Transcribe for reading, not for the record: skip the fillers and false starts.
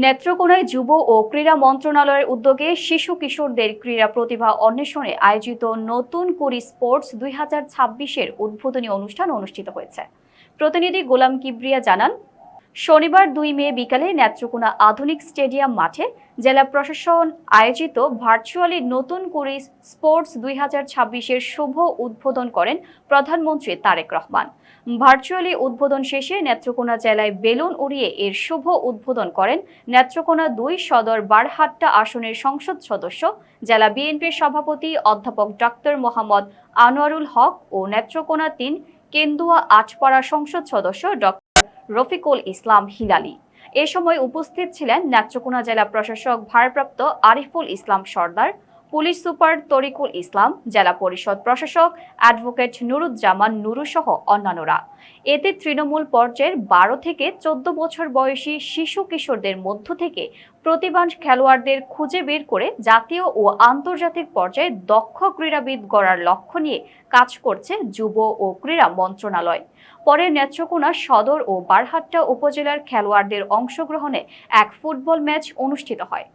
নেত্রকোনায় যুব ও ক্রীড়া মন্ত্রণালয়ের উদ্যোগে শিশু কিশোরদের ক্রীড়া প্রতিভা অন্বেষণে আয়োজিত নতুন কুড়ি স্পোর্টস 2026-এর উদ্বোধনী অনুষ্ঠান অনুষ্ঠিত হয়েছে। প্রতিনিধি গোলাম কিবরিয়া জানান, শনিবার 2 মে বিকালে নেত্রকোনা আধুনিক স্টেডিয়াম মাঠে জেলা প্রশাসন আয়োজিত ভার্চুয়ালি নতুন কুড়ি স্পোর্টস 2026-এর শুভ উদ্বোধন করেন প্রধানমন্ত্রী তারেক রহমান। ভার্চুয়ালি উদ্বোধন শেষে নেত্রকোনা জেলায় বেলুন উড়িয়ে এর শুভ উদ্বোধন করেন নেত্রকোনা 2 সদর বারহাট্টা আসনের সংসদ সদস্য, জেলা বিএনপির সভাপতি অধ্যাপক ডক্টর মোহাম্মদ আনোয়ারুল হক ও নেত্রকোনা 3 কেন্দুয়া আটপাড়া সংসদ সদস্য ডক্টর রফিকুল ইসলাম হিলালি। এ সময় উপস্থিত ছিলেন নেত্রকোনা জেলা প্রশাসক ভারপ্রাপ্ত আরিফুল ইসলাম সর্দার, পুলিশ সুপার তরিকুল ইসলাম, জেলা পরিষদ প্রশাসক অ্যাডভোকেট নুরুজ্জামান নুরু সহ অন্যান্যরা। এতে তৃণমূল পর্যায়ের 12 থেকে 14 বছর বয়সী শিশু কিশোরদের মধ্য থেকে প্রতিভাবান খেলোয়াড়দের খুঁজে বের করে জাতীয় ও আন্তর্জাতিক পর্যায়ে দক্ষ ক্রীড়াবিদ গড়ার লক্ষ্য নিয়ে কাজ করছে যুব ও ক্রীড়া মন্ত্রণালয়। পরে নেত্রকোনা সদর ও বারহাট্টা উপজেলার খেলোয়াড়দের অংশগ্রহণে এক ফুটবল ম্যাচ অনুষ্ঠিত হয়।